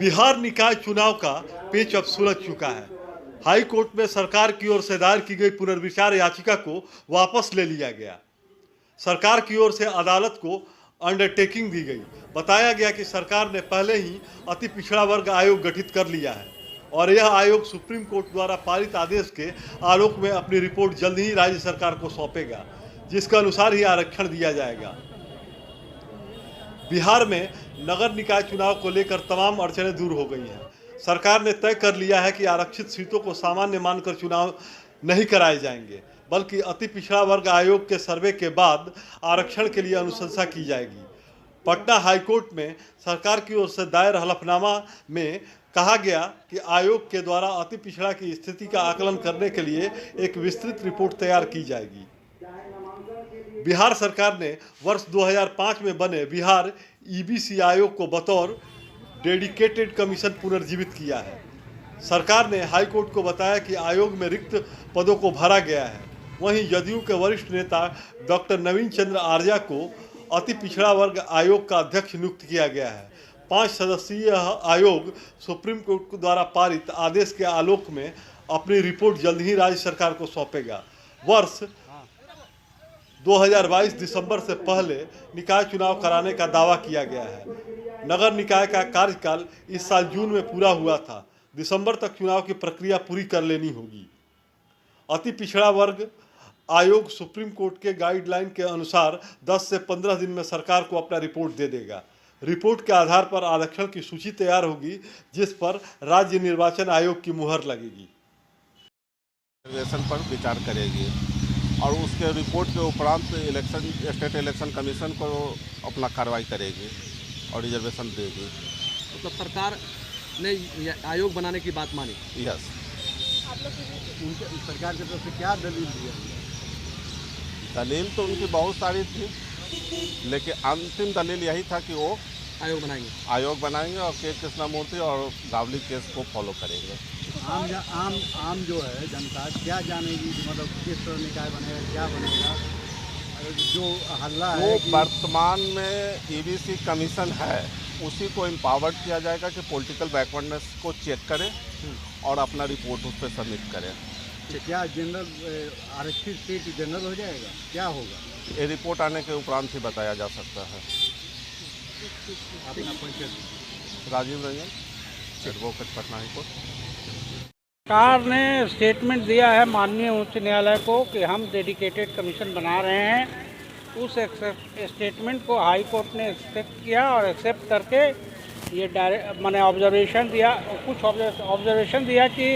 बिहार निकाय चुनाव का पेच अब सुलझ चुका है। हाई कोर्ट में सरकार की ओर से दायर की गई पुनर्विचार याचिका को वापस ले लिया गया। सरकार की ओर से अदालत को अंडरटेकिंग दी गई। बताया गया कि सरकार ने पहले ही अति पिछड़ा वर्ग आयोग गठित कर लिया है और यह आयोग सुप्रीम कोर्ट द्वारा पारित आदेश के आलोक में अपनी रिपोर्ट जल्द ही राज्य सरकार को सौंपेगा, जिसके अनुसार ही आरक्षण दिया जाएगा। बिहार में नगर निकाय चुनाव को लेकर तमाम अड़चनें दूर हो गई हैं। सरकार ने तय कर लिया है कि आरक्षित सीटों को सामान्य मानकर चुनाव नहीं कराए जाएंगे, बल्कि अति पिछड़ा वर्ग आयोग के सर्वे के बाद आरक्षण के लिए अनुशंसा की जाएगी। पटना हाईकोर्ट में सरकार की ओर से दायर हलफनामा में कहा गया कि आयोग के द्वारा अति पिछड़ा की स्थिति का आकलन करने के लिए एक विस्तृत रिपोर्ट तैयार की जाएगी। बिहार सरकार ने वर्ष 2005 में बने बिहार ईबीसी आयोग को बतौर डेडिकेटेड कमीशन पुनर्जीवित किया है। सरकार ने हाई कोर्ट को बताया कि आयोग में रिक्त पदों को भरा गया है। वहीं जदयू के वरिष्ठ नेता डॉक्टर नवीन चंद्र आर्या को अति पिछड़ा वर्ग आयोग का अध्यक्ष नियुक्त किया गया है। 5 सदस्यीय आयोग सुप्रीम कोर्ट द्वारा पारित आदेश के आलोक में अपनी रिपोर्ट जल्द ही राज्य सरकार को सौंपेगा। वर्ष 2022 दिसंबर से पहले निकाय चुनाव कराने का दावा किया गया है। नगर निकाय का कार्यकाल इस साल जून में पूरा हुआ था। दिसंबर तक चुनाव की प्रक्रिया पूरी कर लेनी होगी। अति पिछड़ा वर्ग आयोग सुप्रीम कोर्ट के गाइडलाइन के अनुसार 10 से 15 दिन में सरकार को अपना रिपोर्ट दे देगा। रिपोर्ट के आधार पर आरक्षण की सूची तैयार होगी, जिस पर राज्य निर्वाचन आयोग की मुहर लगेगी। रिजर्वेशन पर विचार करेगी और उसके रिपोर्ट के उपरांत स्टेट इलेक्शन कमीशन को अपना कार्रवाई करेगी और रिजर्वेशन देगी। मतलब सरकार ने आयोग बनाने की बात मानी। यस। उनके सरकार की तरफ से क्या दलील दिया? दलील तो उनकी बहुत सारी थी, लेकिन अंतिम दलील यही था कि वो आयोग बनाएंगे और के कृष्णमूर्ति और गावली केस को फॉलो करेंगे। आम जो है जनता क्या जानेगी, मतलब किस तरह निकाय बनेगा, क्या बनेगा? जो हल्ला है वो वर्तमान में ईबीसी कमीशन है, उसी को एम्पावर्ड किया जाएगा कि पॉलिटिकल बैकवर्डनेस को चेक करे और अपना रिपोर्ट उस पर सबमिट करे। क्या जनरल आरक्षित सीट जनरल हो जाएगा, क्या होगा? ये रिपोर्ट आने के उपरांत ही बताया जा सकता है। Rajeev Ranjan, advocate, Patna high court. सरकार ने स्टेटमेंट दिया है माननीय उच्च न्यायालय को कि हम डेडिकेटेड कमीशन बना रहे हैं। उस स्टेटमेंट को हाई कोर्ट ने एक्सेप्ट किया और एक्सेप्ट करके ये मैंने ऑब्जर्वेशन दिया, कुछ ऑब्जर्वेशन दिया कि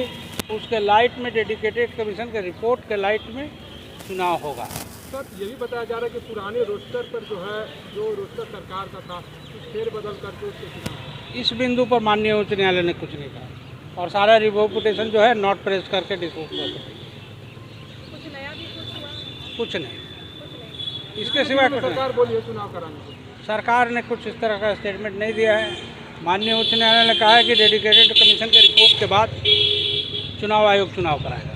उसके लाइट में डेडिकेटेड कमीशन के रिपोर्ट के लाइट में चुनाव होगा। सर, ये भी बताया जा रहा है कि पुराने रोस्टर पर जो रोस्टर सरकार का था, कुछ फेरबदल करके उसके चुनाव। इस बिंदु पर माननीय उच्च न्यायालय ने कुछ नहीं कहा और सारा रिवोकेशन जो है नॉट प्रेस करके डिस्पोज कर दिया। कुछ नया भी कुछ हुआ? कुछ नहीं, इसके सिवा सरकार बोली है चुनाव कराने को। सरकार ने कुछ इस तरह का स्टेटमेंट नहीं दिया है। माननीय उच्च न्यायालय ने कहा है कि डेडिकेटेड कमीशन के रिपोर्ट के बाद चुनाव आयोग चुनाव कराएगा।